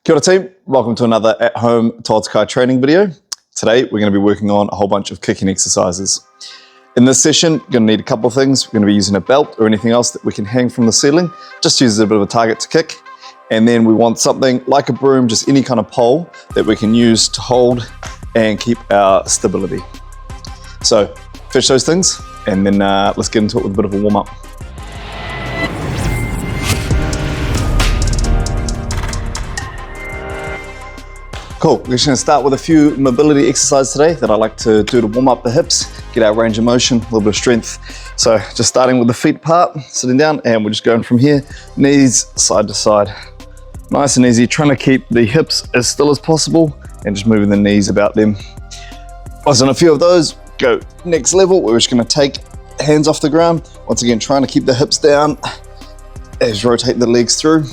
Kia ora team, welcome to another at-home Toatakai training video. Today we're going to be working on a whole bunch of kicking exercises. In this session, you're going to need a couple of things. We're going to be using a belt or anything else that we can hang from the ceiling, just use as a bit of a target to kick. And then we want something like a broom, just any kind of pole that we can use to hold and keep our stability. So fetch those things and then let's get into it with a bit of a warm-up. Cool, we're just going to start with a few mobility exercises today that I like to do to warm up the hips, get our range of motion, a little bit of strength. So just starting with the feet part, sitting down, and we're just going from here, knees side to side. Nice and easy, trying to keep the hips as still as possible and just moving the knees about them. Once on a few of those, go next level. We're just going to take hands off the ground. Once again, trying to keep the hips down as you rotate the legs through.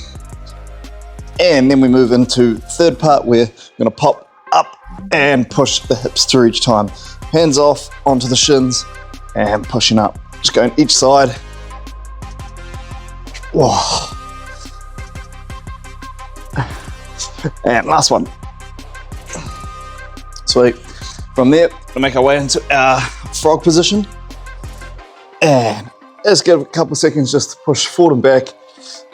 And then we move into third part where we're going to pop up and push the hips through each time. Hands off onto the shins and pushing up. Just going each side. Whoa. And last one. Sweet. From there, we'll make our way into our frog position. And let's give it a couple of seconds just to push forward and back.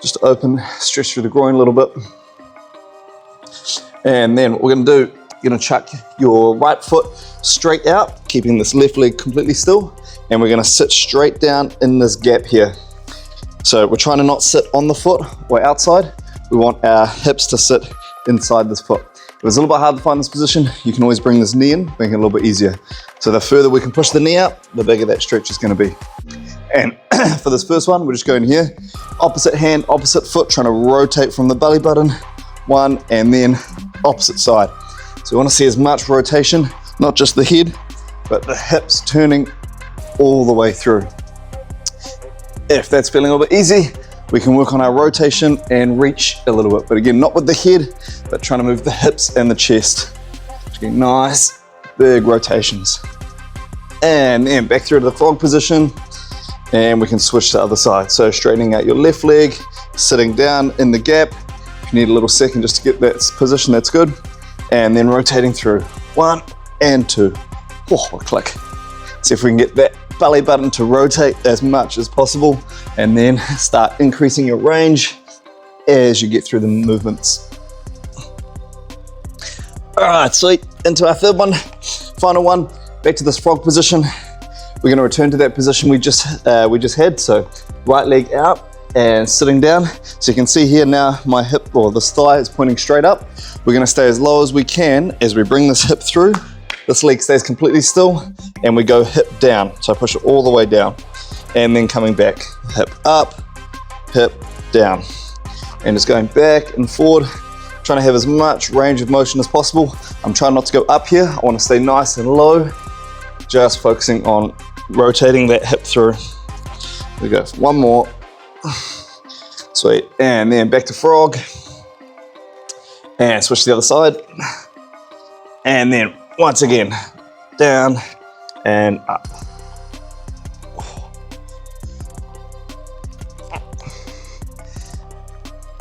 Just to open, stretch through the groin a little bit. And then what we're going to do, you're going to chuck your right foot straight out, keeping this left leg completely still. And we're going to sit straight down in this gap here. So we're trying to not sit on the foot or outside. We want our hips to sit inside this foot. If it's a little bit hard to find this position, you can always bring this knee in, make it a little bit easier. So the further we can push the knee out, the bigger that stretch is going to be. And for this first one, we're just going here, opposite hand, opposite foot, trying to rotate from the belly button, one, and then opposite side. So we want to see as much rotation, not just the head, but the hips turning all the way through. If that's feeling a little bit easy, we can work on our rotation and reach a little bit. But again, not with the head, but trying to move the hips and the chest. Just getting nice, big rotations. And then back through to the frog position. And we can switch to the other side. So straightening out your left leg, sitting down in the gap. If you need a little second just to get that position, that's good. And then rotating through. 1 and 2. Oh, a click. See if we can get that belly button to rotate as much as possible. And then start increasing your range as you get through the movements. All right, sweet. Into our third one, final one. Back to this frog position. We're going to return to that position we just had. So right leg out and sitting down. So you can see here now my hip or this thigh is pointing straight up. We're going to stay as low as we can as we bring this hip through. This leg stays completely still and we go hip down. So I push it all the way down and then coming back. Hip up, hip down. And just going back and forward, trying to have as much range of motion as possible. I'm trying not to go up here. I want to stay nice and low. Just focusing on rotating that hip through. There we go. One more. Sweet. And then back to frog. And switch to the other side. And then once again, down and up.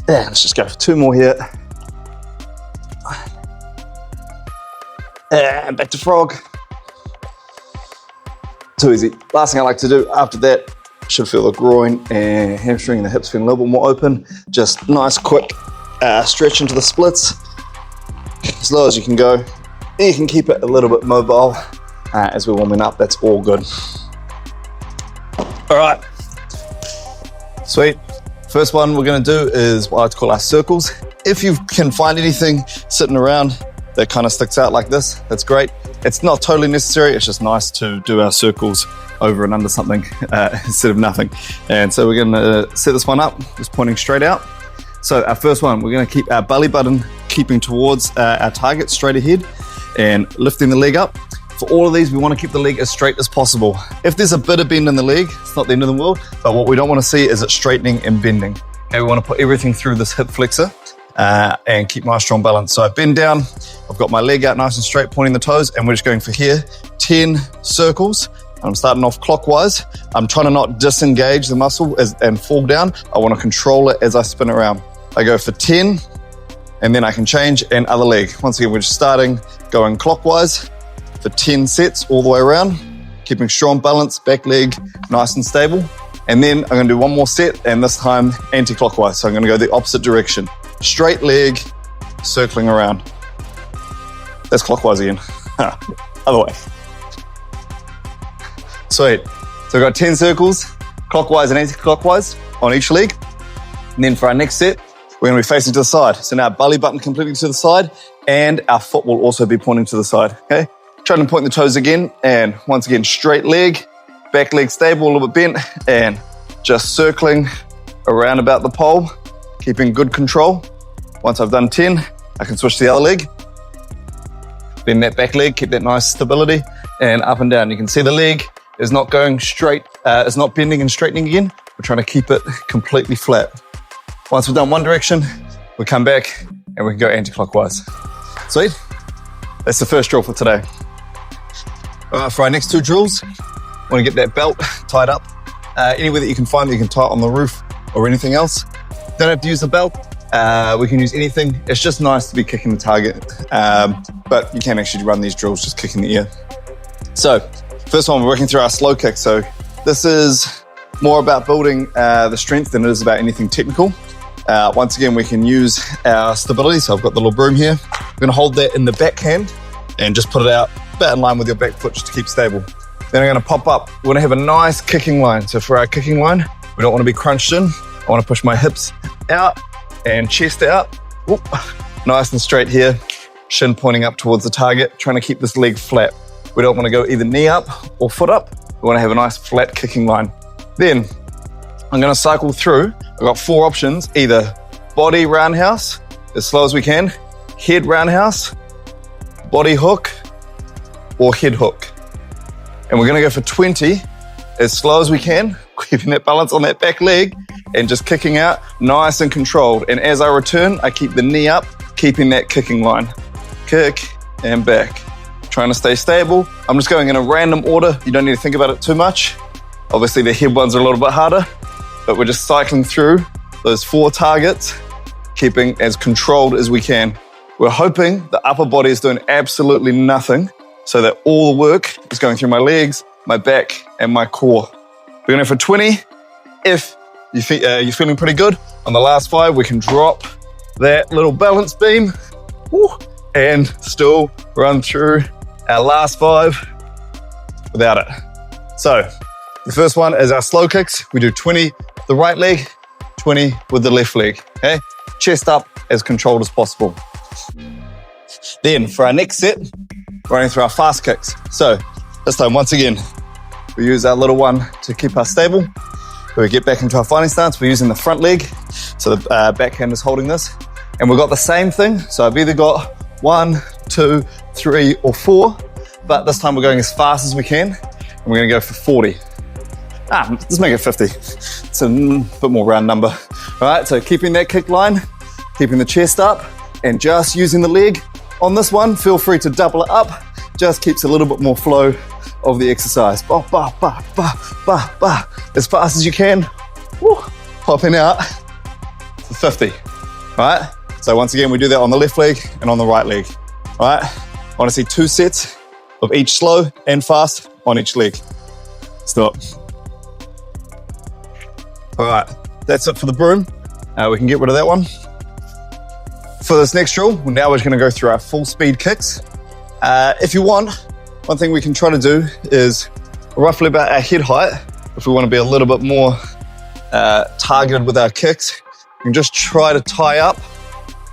And let's just go for 2 more here. And back to frog. Too easy. Last thing I like to do after that, should feel the groin and hamstring and the hips feeling a little bit more open. Just nice quick stretch into the splits as low as you can go. And you can keep it a little bit mobile as we're warming up. That's all good. All right, sweet. First one we're going to do is what I like to call our circles. If you can find anything sitting around that kind of sticks out like this, that's great. It's not totally necessary, it's just nice to do our circles over and under something instead of nothing. And so we're gonna set this one up, just pointing straight out. So our first one, we're gonna keep our belly button keeping towards our target straight ahead and lifting the leg up. For all of these, we wanna keep the leg as straight as possible. If there's a bit of bend in the leg, it's not the end of the world, but what we don't wanna see is it straightening and bending. Okay, we wanna put everything through this hip flexor and keep nice strong balance. So I bend down, I've got my leg out nice and straight, pointing the toes, and we're just going for here, 10 circles. I'm starting off clockwise. I'm trying to not disengage the muscle and fall down. I want to control it as I spin around. I go for 10, and then I can change, and other leg. Once again, we're just starting, going clockwise for 10 sets all the way around, keeping strong balance, back leg nice and stable. And then I'm gonna do one more set, and this time anti-clockwise. So I'm gonna go the opposite direction. Straight leg, circling around. That's clockwise again. Other way. Sweet. So we've got 10 circles, clockwise and anti-clockwise on each leg. And then for our next set, we're gonna be facing to the side. So now belly button completely to the side, and our foot will also be pointing to the side, okay? Try to point the toes again, and once again, straight leg, back leg stable, a little bit bent, and just circling around about the pole, keeping good control. Once I've done 10, I can switch to the other leg. Bend that back leg, keep that nice stability, and up and down. You can see the leg is not going straight, it's not bending and straightening again. We're trying to keep it completely flat. Once we've done one direction, we come back and we can go anti-clockwise. Sweet? That's the first drill for today. All right, for our next two drills, I want to get that belt tied up. Anywhere that you can find that you can tie it on the roof or anything else. Don't have to use the belt. We can use anything. It's just nice to be kicking the target. But you can actually run these drills just kicking the air. So, first one, we're working through our slow kick. So this is more about building the strength than it is about anything technical. Once again, we can use our stability. So I've got the little broom here. We're gonna hold that in the back hand and just put it out about in line with your back foot just to keep stable. Then I'm gonna pop up. We wanna have a nice kicking line. So for our kicking line, we don't wanna be crunched in. I wanna push my hips out and chest out. Whoop. Nice and straight here. Shin pointing up towards the target, trying to keep this leg flat. We don't want to go either knee up or foot up. We want to have a nice flat kicking line. Then I'm going to cycle through. I've got 4 options, either body roundhouse, as slow as we can, head roundhouse, body hook, or head hook. And we're going to go for 20 as slow as we can, keeping that balance on that back leg and just kicking out nice and controlled. And as I return, I keep the knee up, keeping that kicking line. Kick and back. Trying to stay stable. I'm just going in a random order. You don't need to think about it too much. Obviously the head ones are a little bit harder, but we're just cycling through those 4 targets, keeping as controlled as we can. We're hoping the upper body is doing absolutely nothing so that all the work is going through my legs, my back, and my core. We're going for 20. If you're feeling pretty good, on the last 5, we can drop that little balance beam and still run through our last 5 without it. So the first one is our slow kicks. We do 20 with the right leg, 20 with the left leg, okay? Chest up as controlled as possible. Then for our next set, running through our fast kicks. So this time, once again, we use our little one to keep us stable. We get back into our fighting stance. We're using the front leg. So the back hand is holding this. And we've got the same thing. So I've either got 1, 2, 3, or 4, but this time we're going as fast as we can, and we're gonna go for 40. Let's make it 50. It's a bit more round number. All right, so keeping that kick line, keeping the chest up, and just using the leg. On this one, feel free to double it up, just keeps a little bit more flow of the exercise. Ba, ba, ba, ba, ba, ba. As fast as you can, popping out for 50, all right? So once again, we do that on the left leg and on the right leg. All right, I want to see 2 sets of each slow and fast on each leg. Stop. All right, that's it for the broom. We can get rid of that one. For this next drill, now we're just going to go through our full speed kicks. If you want, one thing we can try to do is roughly about our head height. If we want to be a little bit more targeted with our kicks, you can just try to tie up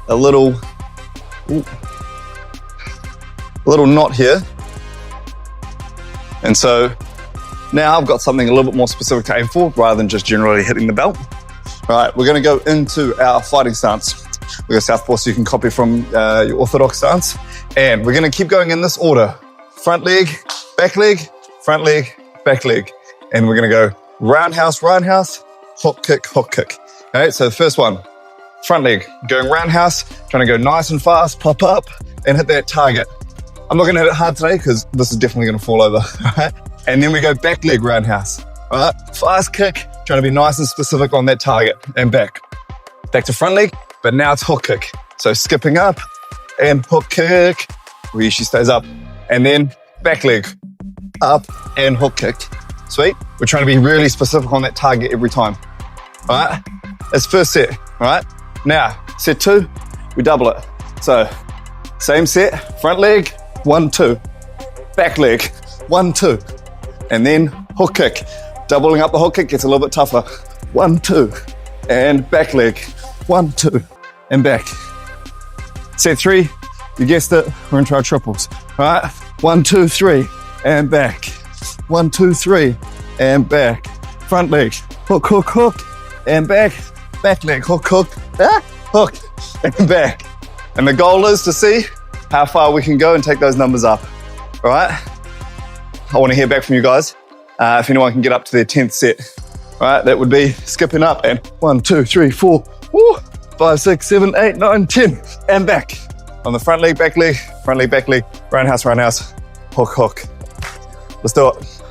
a little knot here. And so now I've got something a little bit more specific to aim for rather than just generally hitting the belt. All right, we're gonna go into our fighting stance. We go southpaw so you can copy from your orthodox stance. And we're gonna keep going in this order. Front leg, back leg, front leg, back leg. And we're gonna go roundhouse, roundhouse, hook kick, hook kick. All right, so the first one, front leg, going roundhouse, trying to go nice and fast, pop up, and hit that target. I'm not gonna hit it hard today because this is definitely gonna fall over, all right? And then we go back leg roundhouse, all right? Fast kick, trying to be nice and specific on that target, and back. Back to front leg, but now it's hook kick. So skipping up and hook kick, where she stays up. And then back leg, up and hook kick. Sweet. We're trying to be really specific on that target every time. All right, that's first set, all right? Now, set 2, we double it. So, same set, front leg, 1, 2. Back leg, 1, 2. And then hook kick. Doubling up the hook kick gets a little bit tougher. 1, 2. And back leg, 1, 2. And back. Set 3, you guessed it, we're into our triples. All right, 1, 2, 3, and back. 1, 2, 3, and back. Front leg, hook, hook, hook, and back. Back leg, hook, hook, hook, and back. And the goal is to see how far we can go and take those numbers up. All right? I want to hear back from you guys. If anyone can get up to their 10th set. All right, that would be skipping up and 1, 2, 3, 4, 5, 6, 7, 8, 9, 10, and back. On the front leg, back leg, front leg, back leg, roundhouse, roundhouse, hook, hook. Let's do it.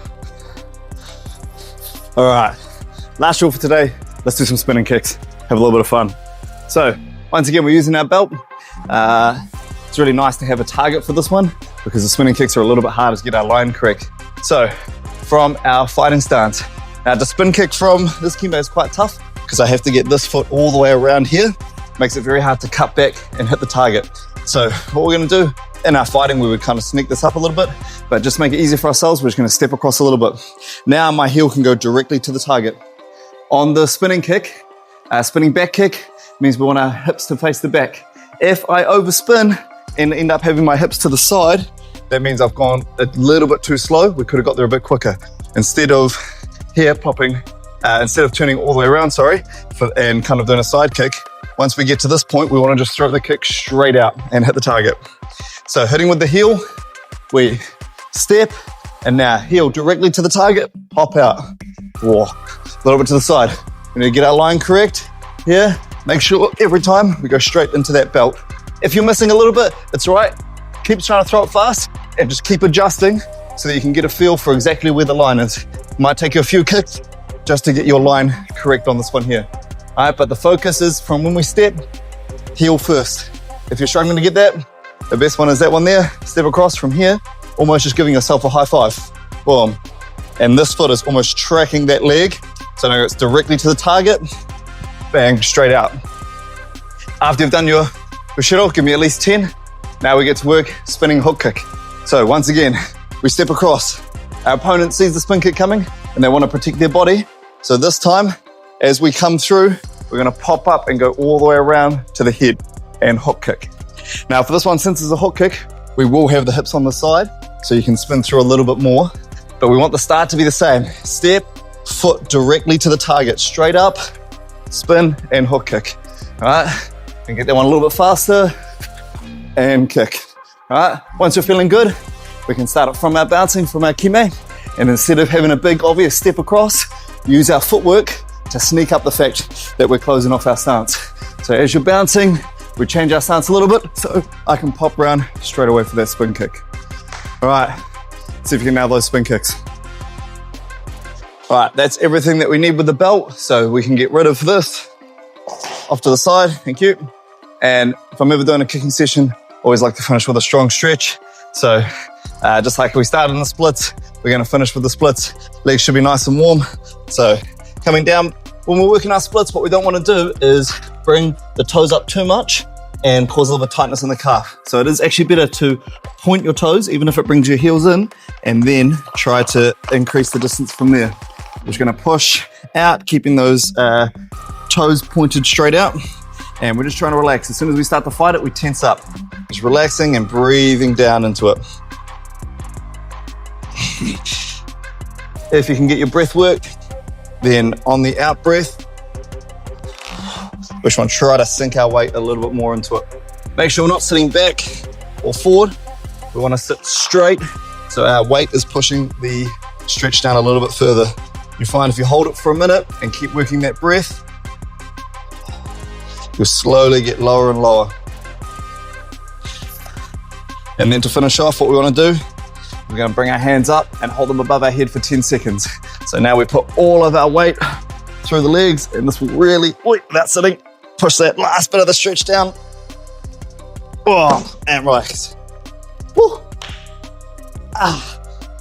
All right, last drill for today. Let's do some spinning kicks, have a little bit of fun. So, once again, we're using our belt. It's really nice to have a target for this one because the spinning kicks are a little bit harder to get our line correct. So, from our fighting stance. Now, to spin kick from this kimbo is quite tough because I have to get this foot all the way around here. Makes it very hard to cut back and hit the target. So, what we're gonna do, in our fighting, we would kind of sneak this up a little bit, but just make it easier for ourselves, we're just gonna step across a little bit. Now, my heel can go directly to the target. On the spinning kick, spinning back kick means we want our hips to face the back. If I overspin and end up having my hips to the side, that means I've gone a little bit too slow. We could have got there a bit quicker. Instead of here popping, instead of turning all the way around, and kind of doing a side kick, once we get to this point, we want to just throw the kick straight out and hit the target. So hitting with the heel, we step, and now heel directly to the target, hop out, walk. A little bit to the side. We need to get our line correct here. Make sure every time we go straight into that belt. If you're missing a little bit, it's all right. Keep trying to throw it fast and just keep adjusting so that you can get a feel for exactly where the line is. It might take you a few kicks just to get your line correct on this one here. All right, but the focus is from when we step, heel first. If you're struggling to get that, the best one is that one there. Step across from here, almost just giving yourself a high five. Boom. And this foot is almost tracking that leg. So now it's directly to the target, bang, straight out. After you've done your Bushido, give me at least 10. Now we get to work spinning hook kick. So once again, we step across. Our opponent sees the spin kick coming and they want to protect their body. So this time, as we come through, we're gonna pop up and go all the way around to the head and hook kick. Now for this one, since it's a hook kick, we will have the hips on the side so you can spin through a little bit more, but we want the start to be the same. Step, foot directly to the target, straight up, spin and hook kick. All right, and get that one a little bit faster and kick. All right, once you're feeling good, we can start it from our bouncing, from our kime, and instead of having a big obvious step across, use our footwork to sneak up the fact that we're closing off our stance. So as you're bouncing, we change our stance a little bit so I can pop around straight away for that spin kick. All right, see if you can nail those spin kicks. All right, that's everything that we need with the belt, so we can get rid of this off to the side. Thank you. And if I'm ever doing a kicking session, always like to finish with a strong stretch. So just like we started in the splits, we're gonna finish with the splits. Legs should be nice and warm. So coming down, when we're working our splits, what we don't wanna do is bring the toes up too much and cause a little bit of tightness in the calf. So it is actually better to point your toes, even if it brings your heels in, and then try to increase the distance from there. We're just gonna push out, keeping those toes pointed straight out. And we're just trying to relax. As soon as we start to fight it, we tense up. Just relaxing and breathing down into it. If you can get your breath work, then on the out breath, we just want to try to sink our weight a little bit more into it. Make sure we're not sitting back or forward. We want to sit straight so our weight is pushing the stretch down a little bit further. You find if you hold it for a minute and keep working that breath, you'll slowly get lower and lower. And then to finish off, what we want to do, we're going to bring our hands up and hold them above our head for 10 seconds. So now we put all of our weight through the legs, and this will really, without sitting, push that last bit of the stretch down. Oh, and relax. Woo.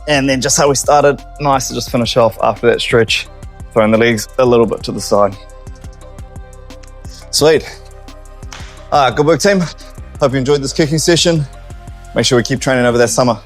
And then just how we started, nice to just finish off after that stretch, throwing the legs a little bit to the side. Sweet. Good work, team. Hope you enjoyed this kicking session. Make sure we keep training over that summer.